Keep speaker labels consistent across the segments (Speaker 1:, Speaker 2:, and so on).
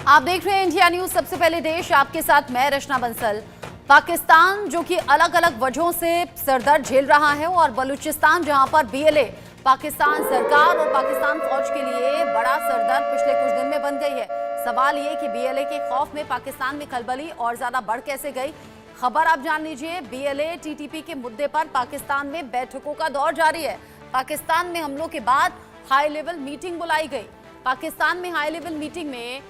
Speaker 1: आप देख रहे हैं इंडिया न्यूज। सबसे पहले देश, आपके साथ मैं रचना बंसल। पाकिस्तान जो कि अलग अलग वजहों से सरदर्द झेल रहा है, और बलूचिस्तान जहां पर बीएलए पाकिस्तान सरकार और पाकिस्तान फौज के लिए बड़ा सरदर्द पिछले कुछ दिन में बन गई है। सवाल ये कि बीएलए के खौफ में पाकिस्तान में खलबली और ज्यादा बढ़ कैसे गई, खबर आप जान लीजिए। बीएलए टीटीपी के मुद्दे पर पाकिस्तान में बैठकों का दौर जारी है। पाकिस्तान में हमलों के बाद हाई लेवल मीटिंग बुलाई गई। पाकिस्तान में हाई लेवल मीटिंग में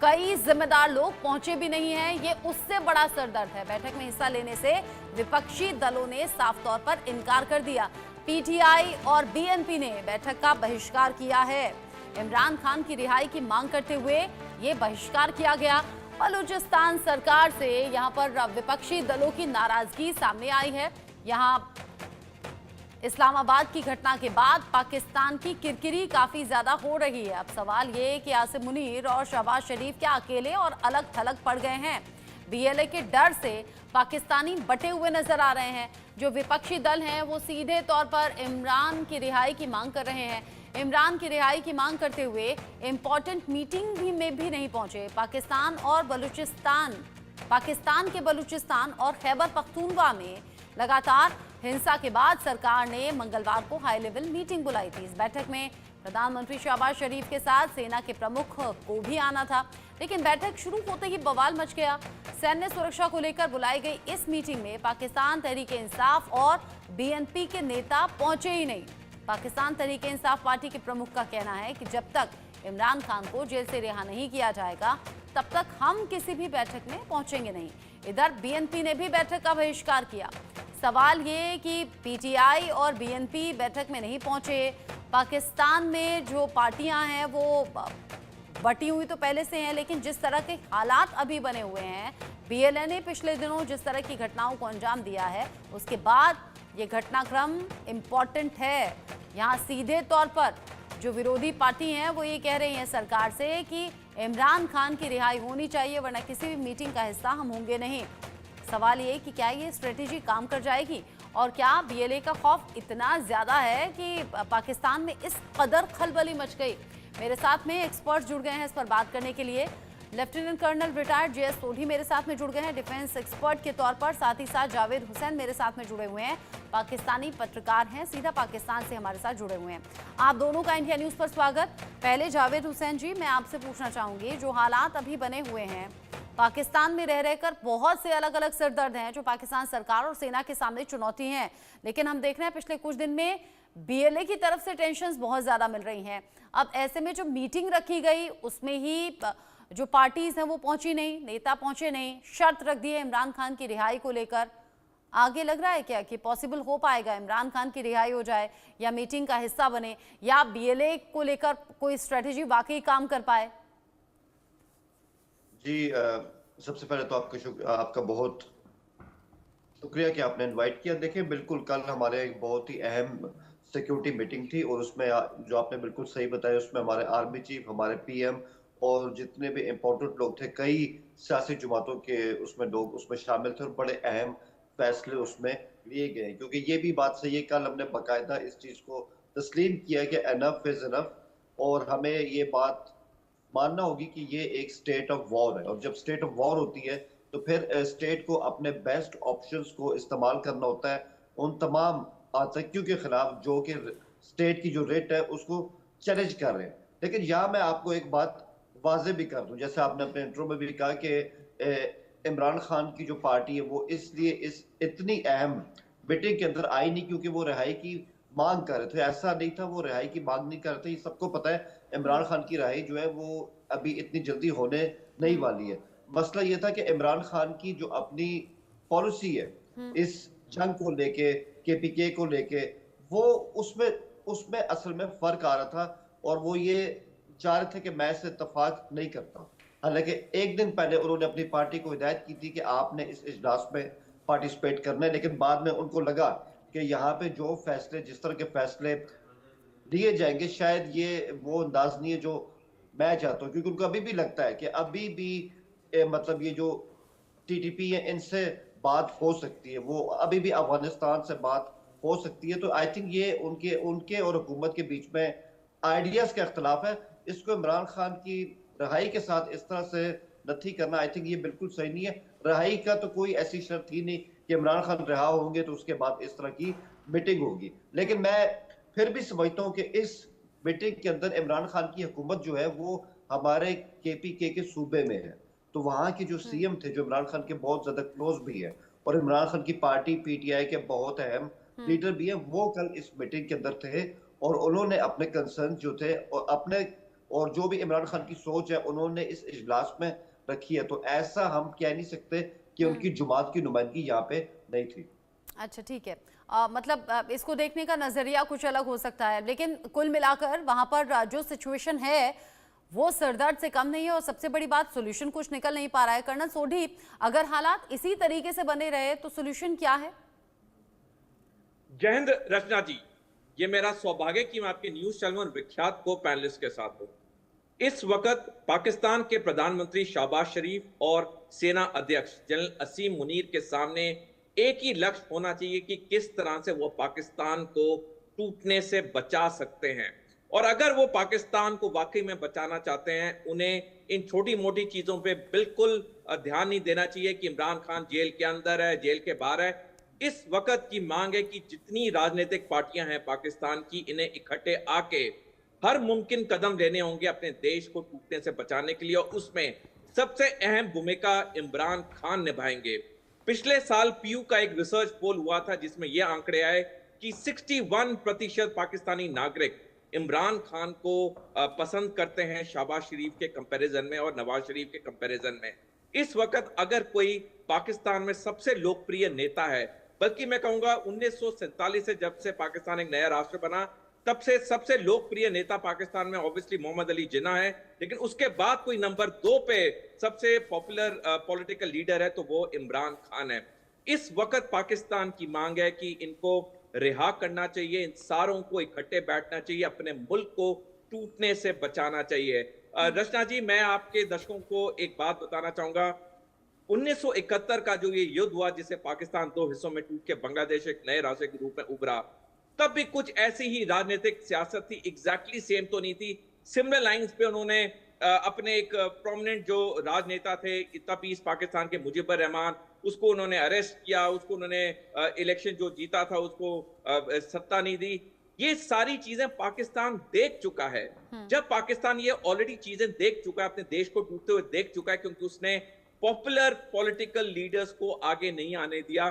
Speaker 1: कई जिम्मेदार लोग पहुंचे भी नहीं हैं। ये उससे बड़ा सरदर्द है। बैठक में हिस्सा लेने से विपक्षी दलों ने साफ तौर पर इनकार कर दिया। पीटीआई और बीएनपी ने बैठक का बहिष्कार किया है। इमरान खान की रिहाई की मांग करते हुए ये बहिष्कार किया गया। बलूचिस्तान सरकार से यहां पर विपक्षी दलों की नाराजगी सामने आई है। यहां इस्लामाबाद की घटना के बाद पाकिस्तान की किरकिरी काफी ज्यादा हो रही है। अब सवाल ये कि आसिम मुनीर और शहबाज शरीफ क्या अकेले और अलग थलग पड़ गए हैं? बीएलए के डर से पाकिस्तानी बटे हुए नजर आ रहे हैं। जो विपक्षी दल हैं वो सीधे तौर पर इमरान की रिहाई की मांग कर रहे हैं। इमरान की रिहाई की मांग करते हुए इंपॉर्टेंट मीटिंग में भी नहीं पहुंचे। पाकिस्तान के बलूचिस्तान और खैबर पख्तूनख्वा में लगातार हिंसा के बाद सरकार ने मंगलवार को हाई लेवल मीटिंग बुलाई थी। इस बैठक में प्रधानमंत्री शहबाज शरीफ के साथ सेना के प्रमुख को भी आना था, लेकिन बैठक शुरू होते ही बवाल मच गया। सैन्य सुरक्षा को लेकर बुलाई गई इस मीटिंग में पाकिस्तान तहरीक इंसाफ और बीएनपी के नेता पहुंचे ही नहीं। पाकिस्तान तहरीक इंसाफ पार्टी के प्रमुख का कहना है कि जब तक इमरान खान को जेल से रिहा नहीं किया जाएगा तब तक हम किसी भी बैठक में पहुंचेंगे नहीं। इधर बीएनपी ने भी बैठक का बहिष्कार किया। सवाल ये कि पीटीआई और बीएनपी बैठक में नहीं पहुंचे। पाकिस्तान में जो पार्टियां हैं वो बटी हुई तो पहले से हैं, लेकिन जिस तरह के हालात अभी बने हुए हैं, बीएलए ने पिछले दिनों जिस तरह की घटनाओं को अंजाम दिया है, उसके बाद ये घटनाक्रम इम्पॉर्टेंट है। यहाँ सीधे तौर पर जो विरोधी पार्टी हैं वो ये कह रही हैं सरकार से कि इमरान खान की रिहाई होनी चाहिए, वरना किसी भी मीटिंग का हिस्सा हम होंगे नहीं। सवाल ये कि क्या ये स्ट्रेटेजी काम कर जाएगी, और क्या बीएलए का खौफ इतना ज्यादा है कि पाकिस्तान में इस कदर खलबली मच गई। मेरे साथ में एक्सपर्ट जुड़ गए हैं इस पर बात करने के लिए। Lieutenant colonel retired JS Sodhi मेरे साथ में जुड़ गए हैं डिफेंस एक्सपर्ट के तौर पर। साथ ही साथ जावेद हुसैन मेरे साथ में जुड़े हुए हैं, पाकिस्तानी पत्रकार हैं, सीधा पाकिस्तान से हमारे साथ जुड़े हुए हैं। आप दोनों का इंडिया न्यूज पर स्वागत। पहले जावेद हुसैन जी, मैं आपसे पूछना चाहूंगी, जो हालात अभी बने हुए हैं पाकिस्तान में रह रहकर, बहुत से अलग अलग सिरदर्द हैं जो पाकिस्तान सरकार और सेना के सामने चुनौती हैं, लेकिन हम देख रहे हैं पिछले कुछ दिन में बीएलए की तरफ से टेंशन्स बहुत ज्यादा मिल रही हैं। अब ऐसे में जो मीटिंग रखी गई उसमें ही जो पार्टीज हैं वो पहुंची नहीं, नेता पहुंचे नहीं, शर्त रख दी है इमरान खान की रिहाई को लेकर। आगे लग रहा है क्या कि पॉसिबल हो पाएगा इमरान खान की रिहाई हो जाए या मीटिंग का हिस्सा बने, या बीएलए को लेकर कोई स्ट्रेटेजी वाकई काम कर पाए?
Speaker 2: जी, सबसे पहले तो आपका बहुत शुक्रिया कि आपने इनवाइट किया। देखिए, बिल्कुल कल हमारे एक बहुत ही अहम सिक्योरिटी मीटिंग थी, और उसमें जो आपने बिल्कुल सही बताया, उसमें हमारे आर्मी चीफ, हमारे पीएम और जितने भी इम्पोर्टेंट लोग थे, कई सियासी जमातों के उसमें लोग उसमें शामिल थे, और बड़े अहम फैसले उसमें लिए गए। क्योंकि ये भी बात सही है, कल हमने बाकायदा इस चीज़ को तस्लीम किया कि एनफ इज एनफ, और हमें ये बात मानना होगी कि ये एक स्टेट ऑफ वॉर है, और जब स्टेट ऑफ वॉर होती है तो फिर स्टेट को अपने बेस्ट ऑप्शंस को इस्तेमाल करना होता है उन तमाम आतंकियों के खिलाफ जो कि स्टेट की जो रेट है उसको चैलेंज कर रहे हैं। लेकिन यहाँ मैं आपको एक बात वाजे भी कर दूं, जैसे आपने अपने इंट्रो में भी कहा कि इमरान खान की जो पार्टी है वो इसलिए इस इतनी अहम मीटिंग के अंदर आई नहीं क्योंकि वो रिहाई की मांग कर रहे थे। ऐसा नहीं था, वो रिहाई की मांग नहीं कर रहे थे। ये सबको पता है इमरान खान की रिहाई जो है वो अभी इतनी जल्दी होने नहीं वाली है। मसला ये था कि इमरान खान की जो अपनी पॉलिसी है इस जंग को लेके, केपीके को लेके, वो उसमें उसमें असल में फर्क आ रहा था, और वो ये चाह रहे थे कि मैं इससे इत्तेफाक नहीं करता। हालांकि एक दिन पहले उन्होंने अपनी पार्टी को हिदायत की थी कि आपने इस इजलास में पार्टिसिपेट करना है, लेकिन बाद में उनको लगा कि यहाँ पे जो फैसले, जिस तरह के फैसले लिए जाएंगे, शायद ये वो अंदाज नहीं है जो मैं चाहता हूँ। क्योंकि उनको अभी भी लगता है कि अभी भी मतलब ये जो टीटीपी है इनसे बात हो सकती है, वो अभी भी अफगानिस्तान से बात हो सकती है। तो आई थिंक ये उनके और हुकूमत के बीच में आइडियाज का इख्तलाफ है। इसको इमरान खान की रहाई के साथ इस तरह से नथी करना, आई थिंक ये बिल्कुल सही नहीं है। रहाई का तो कोई ऐसी शर्त ही नहीं कि इमरान खान रिहा होंगे तो उसके बाद इस तरह की मीटिंग होगी। लेकिन मैं फिर भी समझता हूँ कि इस मीटिंग के अंदर इमरान खान की हुकूमत जो है वो हमारे केपीके के सूबे में है, तो वहाँ के जो सीएम थे, जो इमरान खान के बहुत ज्यादा क्लोज भी है और इमरान खान की पार्टी पीटीआई के बहुत अहम लीडर भी है, वो कल इस मीटिंग के अंदर थे और उन्होंने अपने कंसर्न जो थे और जो भी इमरान खान की सोच है उन्होंने इस इजलास में रखी है। तो ऐसा हम कह नहीं सकते कि उनकी जुमात की नुमाइंदगी यहाँ पे नहीं थी।
Speaker 1: अच्छा, ठीक है। मतलब इसको देखने का नजरिया कुछ अलग हो सकता है, लेकिन कुल मिलाकर वहां पर जो सिचुएशन है वो सरदर्द से कम नहीं है और सबसे बड़ी बात सोल्यूशन कुछ निकल नहीं पा रहा है। कर्नल सोढी, अगर हालात इसी तरीके से बने रहे तो सोल्यूशन क्या है?
Speaker 3: जय हिंद रचना जी, ये मेरा सौभाग्य कि मैं आपके न्यूज चैनल और विख्यात को पैनलिस्ट के साथ हूं। इस वक्त पाकिस्तान के प्रधानमंत्री शहबाज शरीफ और सेना अध्यक्ष जनरल असीम मुनीर के सामने एक ही लक्ष्य होना चाहिए कि किस तरह से वो पाकिस्तान को टूटने से बचा सकते हैं। और अगर वो पाकिस्तान को वाकई में बचाना चाहते हैं, उन्हें इन छोटी मोटी चीजों पे बिल्कुल ध्यान नहीं देना चाहिए कि इमरान खान जेल के अंदर है, जेल के बाहर है। इस वक्त की मांग है कि जितनी राजनीतिक पार्टियां हैं पाकिस्तान की, इन्हें इकट्ठे आके हर मुमकिन कदम लेने होंगे अपने देश को टूटने से बचाने के लिए, और उसमें सबसे अहम भूमिका इमरान खान निभाएंगे। पिछले साल पीयू का एक रिसर्च पोल हुआ था जिसमें यह आंकड़े आए कि 61% पाकिस्तानी नागरिक इमरान खान को पसंद करते हैं शहबाज शरीफ के कंपैरिजन में और नवाज शरीफ के कंपैरिजन में। इस वक्त अगर कोई पाकिस्तान में सबसे लोकप्रिय नेता है, बल्कि मैं कहूंगा 1947 से जब से पाकिस्तान एक नया राष्ट्र बना तब से सबसे लोकप्रिय नेता पाकिस्तान में ऑब्वियसली मोहम्मद अली जिन्ना है, लेकिन उसके बाद कोई नंबर 2 पे सबसे पॉपुलर पॉलिटिकल लीडर है तो वो इमरान खान है। इस वक्त पाकिस्तान की मांग है कि इनको रिहा करना चाहिए, इन सारों को इकट्ठे बैठना चाहिए, अपने मुल्क को टूटने से बचाना चाहिए। रचना जी, मैं आपके दर्शकों को एक बात बताना चाहूंगा। 1971 का जो ये युद्ध हुआ जिसे पाकिस्तान 2 हिस्सों में टूट के बांग्लादेश एक नए राष्ट्र के रूप में उभरा, तब भी कुछ ऐसी ही राजनीतिक सियासत थी, एग्जैक्टली सेम तो नहीं थी। सिमिलर लाइंस पे उन्होंने अपने एक प्रोमिनेंट जो राजनेता थे तब ईस्ट पाकिस्तान के मुजीबर रहमान, उसको उन्होंने अरेस्ट किया, उसको उन्होंने इलेक्शन जो जीता था उसको सत्ता नहीं दी। ये सारी चीजें पाकिस्तान देख चुका है। जब पाकिस्तान ये ऑलरेडी चीजें देख चुका है, अपने देश को टूटते हुए देख चुका है, क्योंकि उसने पॉपुलर पॉलिटिकल लीडर्स को आगे नहीं आने दिया,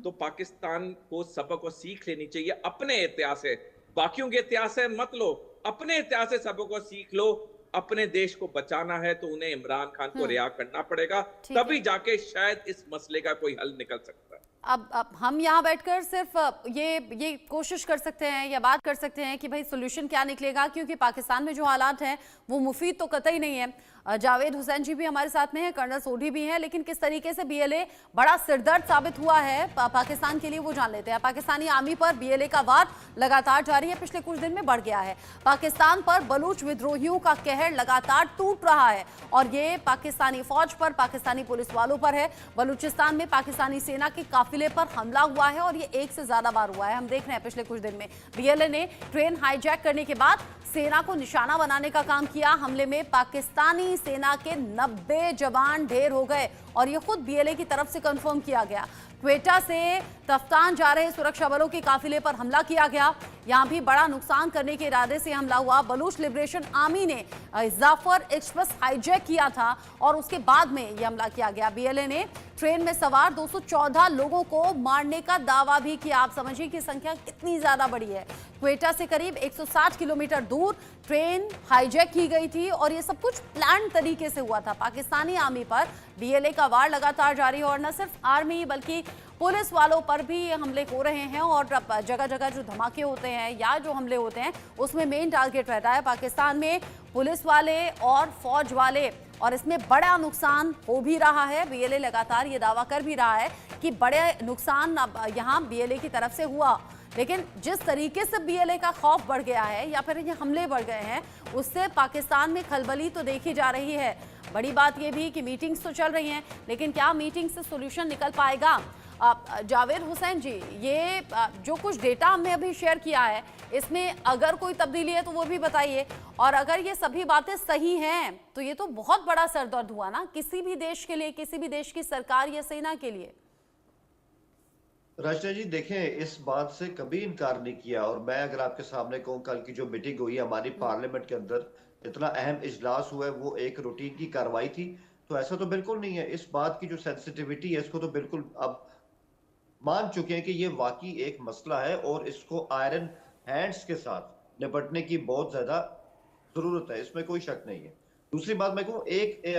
Speaker 3: तो पाकिस्तान को सबक और सीख लेनी चाहिए अपने इतिहास से। बाकियों के इतिहास से मत लो, अपने इतिहास से सबक और सीख लो। अपने देश को बचाना है तो उन्हें इमरान खान को रिहा करना पड़ेगा, तभी जाके शायद इस मसले का कोई हल निकल सकता है।
Speaker 1: अब हम यहाँ बैठकर सिर्फ ये कोशिश कर सकते हैं या बात कर सकते हैं कि भाई सोल्यूशन क्या निकलेगा, क्योंकि पाकिस्तान में जो हालात हैं वो मुफीद तो कतई नहीं है। जावेद हुसैन जी भी हमारे साथ में हैं, कर्नल सोढी भी हैं, लेकिन किस तरीके से बीएलए बड़ा सिरदर्द साबित हुआ है पाकिस्तान के लिए वो जान लेते हैं। पाकिस्तानी आर्मी पर बीएलए का वार लगातार जारी है, पिछले कुछ दिन में बढ़ गया है। पाकिस्तान पर बलूच विद्रोहियों का कहर लगातार टूट रहा है और ये पाकिस्तानी फौज पर, पाकिस्तानी पुलिस वालों पर है। बलूचिस्तान में पाकिस्तानी सेना के काफिले पर हमला हुआ है और ये एक से ज्यादा बार हुआ है। हम देख रहे हैं पिछले कुछ दिन में बीएलए ने ट्रेन हाईजैक करने के बाद सेना को निशाना बनाने का काम किया। हमले में पाकिस्तानी सेना के 90 जवान ढेर हो गए और ये खुद बीएलए की तरफ से कंफर्म किया गया। क्वेटा से तफ्तान जा रहे सुरक्षा बलों के काफिले पर हमला किया गया, यहां भी बड़ा नुकसान करने के इरादे से हमला हुआ। बलूच लिबरेशन आर्मी ने जाफर एक्सप्रेस हाईजैक किया था और उसके बाद में यह हमला किया गया। बीएलए ने ट्रेन में सवार 214 लोगों को मारने का दावा भी किया। आप समझिए कि संख्या कितनी ज्यादा बड़ी है। क्वेटा से करीब 160 किलोमीटर दूर ट्रेन हाईजैक की गई थी और ये सब कुछ प्लान तरीके से हुआ था। पाकिस्तानी आर्मी पर बीएलए का वार लगातार जारी है और न सिर्फ आर्मी बल्कि पुलिस वालों पर भी हमले हो रहे हैं और जगह जगह जो धमाके होते हैं या जो हमले होते हैं उसमें मेन टारगेट रहता है पाकिस्तान में पुलिस वाले और फौज वाले, और इसमें बड़ा नुकसान हो भी रहा है। बीएलए लगातार ये दावा कर भी रहा है कि बड़े नुकसान यहाँ बीएलए की तरफ से हुआ, लेकिन जिस तरीके से बीएलए का खौफ बढ़ गया है या फिर ये हमले बढ़ गए हैं उससे पाकिस्तान में खलबली तो देखी जा रही है। बड़ी बात ये भी कि मीटिंग्स तो चल रही हैं, लेकिन क्या मीटिंग से सोल्यूशन निकल पाएगा? जावेद हुसैन जी, ये जो कुछ डेटा हमने अभी शेयर किया है, इसमें अगर कोई तब्दीली है तो वो भी बताइए, और अगर ये सभी बातें सही हैं तो ये तो बहुत बड़ा सरदर्द हुआ ना किसी भी देश के लिए, किसी भी देश की सरकार या सेना के लिए।
Speaker 2: रचना जी देखें, इस बात से कभी इनकार नहीं किया, और मैं अगर आपके सामने कहूँ, कल की जो मीटिंग हुई हमारी पार्लियामेंट के अंदर, इतना अहम इजलास हुआ है, वो एक रूटीन की कार्रवाई थी, तो ऐसा तो बिल्कुल नहीं है। इस बात की जो सेंसिटिविटी है, इसको तो बिल्कुल अब मान चुके हैं कि ये वाकई एक मसला है और इसको आयरन हैंड्स के साथ निपटने की बहुत ज्यादा जरूरत है, इसमें कोई शक नहीं है। दूसरी बात मैं कहूँ,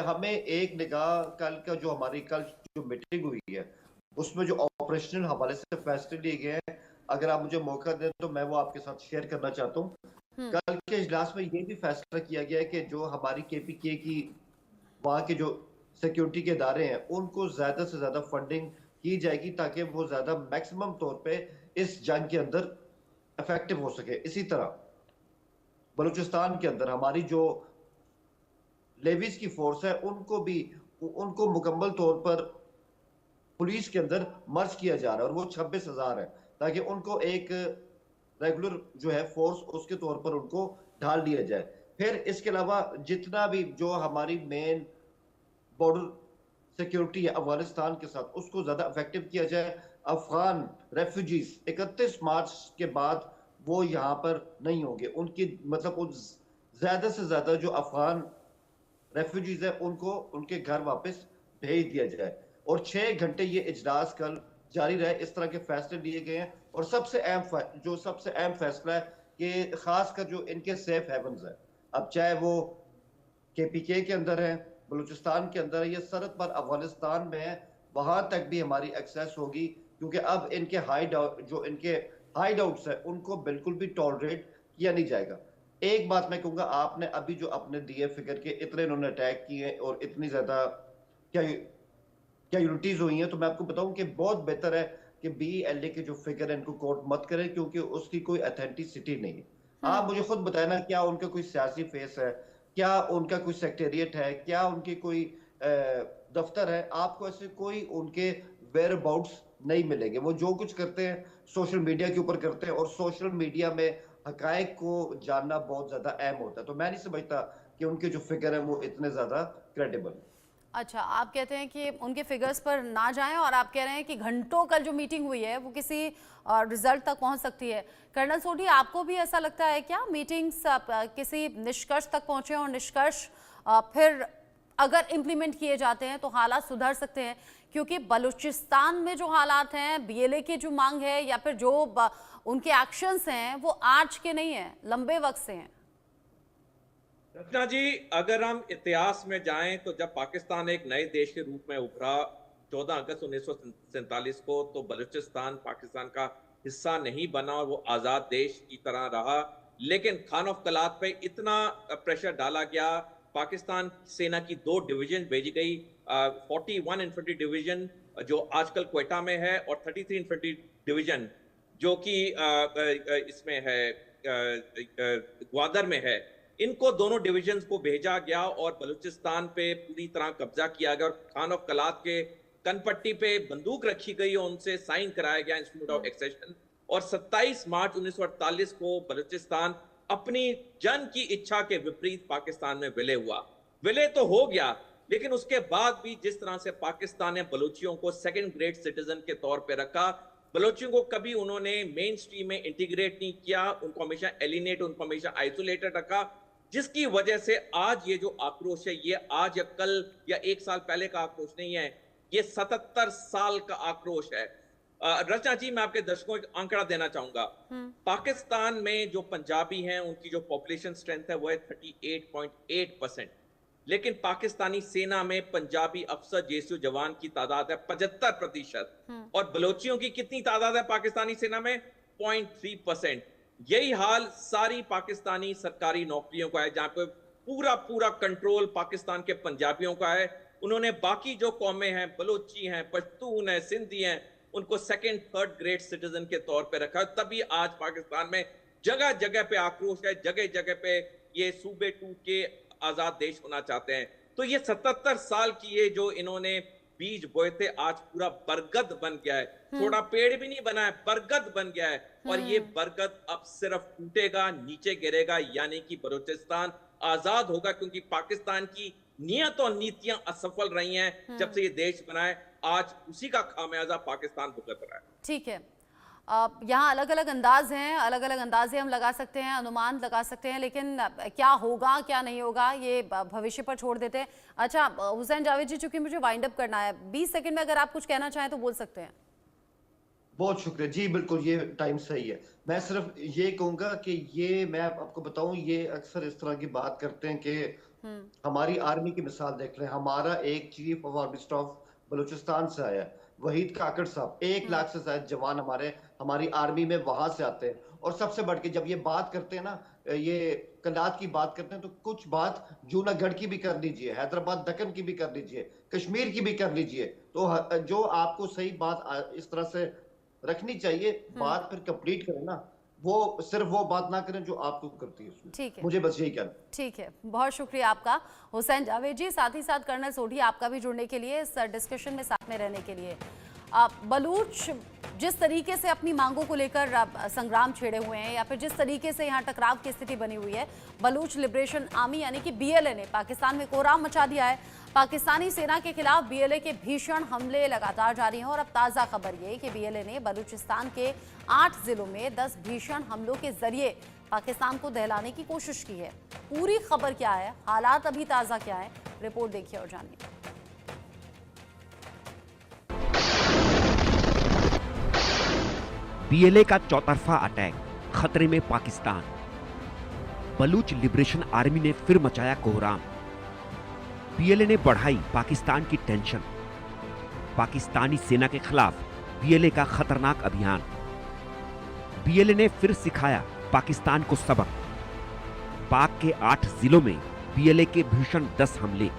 Speaker 2: हमें एक निगाह कल का जो हमारी कल जो मीटिंग हुई है, उसमें जो ऑपरेशनल हवाले से फैसले लिए गए हैं, अगर आप मुझे मौका दें तो मैं वो आपके साथ शेयर करना चाहता हूँ। कल के इजलास में ये भी फैसला किया गया है कि जो हमारी केपीके की वहाँ के जो सिक्योरिटी के इदारे हैं, उनको ज्यादा से ज्यादा फंडिंग की जाएगी ताकि वो ज्यादा मैक्सिमम तौर पे इस जंग के अंदर इफेक्टिव हो सके। इसी तरह बलूचिस्तान के अंदर हमारी जो लेविस की फोर्स है, उनको मुकम्मल तौर पर पुलिस के अंदर मर्ज किया जा रहा है, और वो 26,000 है, ताकि उनको एक रेगुलर जो है फोर्स उसके तौर पर उनको ढाल दिया जाए। फिर इसके अलावा जितना भी जो हमारी मेन बॉर्डर सिक्योरिटी है अफगानिस्तान के साथ, उसको ज्यादा इफेक्टिव किया जाए। अफगान रेफ्यूजीज 31 मार्च के बाद वो यहाँ पर नहीं होंगे, उनकी मतलब ज्यादा से ज्यादा जो अफगान रेफ्यूजीज है उनको उनके घर वापस भेज दिया जाए। और 6 घंटे ये इजलास कल जारी रहे, इस तरह के फैसले लिए गए हैं। और सबसे अहम फैसला है कि खासकर जो इनके सेफ हेवन्स है, अब चाहे वो केपीके के अंदर है, बलूचिस्तान के अंदर है, ये सरहद पर अफगानिस्तान में है, वहां तक भी हमारी एक्सेस होगी, क्योंकि अब इनके हाइड आउट्स है उनको बिल्कुल भी टॉलरेट किया नहीं जाएगा। एक बात मैं कहूंगा, आपने अभी जो अपने दिए फिगर के इतने इन्होंने अटैक किए और इतनी ज्यादा क्या यूनिटीज हुई हैं, तो मैं आपको बताऊं कि बहुत बेहतर है कि BLA के जो फिगर है इनको कोट मत करें, क्योंकि उसकी कोई ऑथेंटिसिटी नहीं है। आप मुझे खुद बताए ना, क्या उनका कोई सियासी फेस है, क्या उनका कोई सेक्रेटेरिएट है, क्या उनकी कोई दफ्तर है? आपको ऐसे कोई उनके वेयर अबाउट्स नहीं मिलेंगे। वो जो कुछ करते हैं सोशल मीडिया के ऊपर करते हैं, और सोशल मीडिया में हकायक को जानना बहुत ज्यादा अहम होता है। तो मैं नहीं समझता कि उनके जो फिगर है वो इतने ज्यादा क्रेडिबल है।
Speaker 1: अच्छा, आप कहते हैं कि उनके फिगर्स पर ना जाएं, और आप कह रहे हैं कि घंटों कल जो मीटिंग हुई है वो किसी रिजल्ट तक पहुंच सकती है। कर्नल सोढी, आपको भी ऐसा लगता है क्या मीटिंग्स किसी निष्कर्ष तक पहुंचे, और निष्कर्ष फिर अगर इम्प्लीमेंट किए जाते हैं तो हालात सुधर सकते हैं? क्योंकि बलूचिस्तान में जो हालात हैं, BLA की जो मांग है या फिर जो उनके एक्शंस हैं, वो आज के नहीं है, लंबे वक्त से हैं।
Speaker 3: रचना जी, अगर हम इतिहास में जाएं तो जब पाकिस्तान एक नए देश के रूप में उभरा 14 अगस्त 1947 को, तो बलूचिस्तान पाकिस्तान का हिस्सा नहीं बना और वो आज़ाद देश की तरह रहा। लेकिन खान ऑफ कलात पे इतना प्रेशर डाला गया, पाकिस्तान सेना की 2 डिवीजन भेजी गई, 41 इन्फेंट्री डिवीजन जो आजकल क्वेटा में है, और 33 इन्फेंट्री डिवीजन जो कि इसमें है ग्वादर में है। इनको दोनों डिविजन्स को भेजा गया और बलूचिस्तान पे पूरी तरह कब्जा किया गया, और खान ऑफ कलात के कनपट्टी पे बंदूक रखी गई और उनसे साइन कराया गया इंस्टीट्यूट ऑफ एक्सेशन। और 27 मार्च 1948 को बलूचिस्तान अपनी जन की इच्छा के विपरीत पाकिस्तान में विलय हुआ। विलय तो हो गया, लेकिन उसके बाद भी जिस तरह से पाकिस्तान ने बलूचियों को सेकंड ग्रेड सिटीजन के तौर पे रखा, बलूचियों को कभी उन्होंने मेन स्ट्रीम में इंटीग्रेट नहीं किया, उनको हमेशा एलिनेट, उनको हमेशा आइसोलेटेड रखा, जिसकी वजह से आज ये जो आक्रोश है, ये आज या कल या 1 साल पहले का आक्रोश नहीं है, ये 77 साल का आक्रोश है। रचना जी, मैं आपके दर्शकों को एक आंकड़ा देना चाहूंगा। पाकिस्तान में जो पंजाबी हैं, उनकी जो पॉपुलेशन स्ट्रेंथ है वो है 38.8%, लेकिन पाकिस्तानी सेना में पंजाबी अफसर JSU जवान की तादाद है 75%, और बलोचियों की कितनी तादाद है पाकिस्तानी सेना में? 0.3%। यही हाल सारी पाकिस्तानी सरकारी नौकरियों का है, जहां पे पूरा कंट्रोल पाकिस्तान के पंजाबियों का है। उन्होंने बाकी जो कौमें हैं, बलोची हैं, पश्तून हैं, सिंधी हैं, उनको सेकंड थर्ड ग्रेड सिटीजन के तौर पे रखा है। तभी आज पाकिस्तान में जगह जगह पे आक्रोश है, जगह जगह पे ये सूबे टूट के आजाद देश होना चाहते हैं। तो ये 77 साल की ये जो इन्होंने बीज बोए थे आज पूरा बरगद बन गया है। थोड़ा पेड़ भी नहीं बना है, बरगद बन गया है। और ये बरगद अब सिर्फ टूटेगा, नीचे गिरेगा, यानी कि बलूचिस्तान आजाद होगा, क्योंकि पाकिस्तान की नियत और नीतियां असफल रही हैं जब से ये देश बना है। आज उसी का खामियाजा पाकिस्तान भुगत रहा है।
Speaker 1: ठीक है, यहाँ अलग अलग अंदाज हैं, अलग अलग अंदाजे हम लगा सकते हैं, अनुमान लगा सकते हैं, लेकिन क्या होगा क्या नहीं होगा ये भविष्य पर छोड़ देते हैं। अच्छा हुसैन जावेद जी, चूंकि मुझे वाइंड अप करना है, 20 सेकंड में अगर आप कुछ कहना चाहें तो बोल सकते हैं।
Speaker 2: बहुत शुक्रिया जी, बिल्कुल ये टाइम सही है। मैं सिर्फ ये कहूंगा कि ये मैं आपको बताऊं, ये अक्सर इस तरह की बात करते हैं कि हमारी आर्मी की मिसाल देख रहे हैं। हमारा एक chief of army staff Balochistan से आया है, वहीद काकड़ साहब। 1 लाख से ज्यादा जवान हमारी आर्मी में वहां से आते हैं। और सबसे बढ़ के जब ये बात करते हैं ना, ये कनात की बात करते हैं, तो कुछ बात जूनागढ़ की भी कर लीजिए, हैदराबाद दक्कन की भी कर लीजिए, कश्मीर की भी कर लीजिए। तो जो आपको सही बात इस तरह से रखनी चाहिए, बात फिर कंप्लीट करें ना, वो सिर्फ वो बात ना करें जो आपको करती है उसमें।
Speaker 1: ठीक है,
Speaker 2: मुझे बस यही कहना।
Speaker 1: ठीक है, बहुत शुक्रिया आपका हुसैन जावेद जी, साथ ही साथ कर्नल सोढी आपका भी जुड़ने के लिए, इस डिस्कशन में साथ में रहने के लिए। बलूच जिस तरीके से अपनी मांगों को लेकर संग्राम छेड़े हुए हैं, या फिर जिस तरीके से यहाँ टकराव की स्थिति बनी हुई है, बलूच लिबरेशन आर्मी यानी कि BLA ने पाकिस्तान में कोहराम मचा दिया है। पाकिस्तानी सेना के खिलाफ BLA के भीषण हमले लगातार जारी हैं और अब ताज़ा खबर ये कि BLA ने बलूचिस्तान के 8 जिलों में 10 भीषण हमलों के जरिए पाकिस्तान को दहलाने की कोशिश की है। पूरी खबर क्या है, हालात अभी ताज़ा क्या है, रिपोर्ट देखिए और जानिए।
Speaker 4: BLA का चौतरफा अटैक, खतरे में पाकिस्तान। बलूच लिबरेशन आर्मी ने फिर मचाया कोहराम। BLA ने बढ़ाई पाकिस्तान की टेंशन। पाकिस्तानी सेना के खिलाफ BLA का खतरनाक अभियान। BLA ने फिर सिखाया पाकिस्तान को सबक। पाक के 8 जिलों में BLA के भीषण 10 हमले।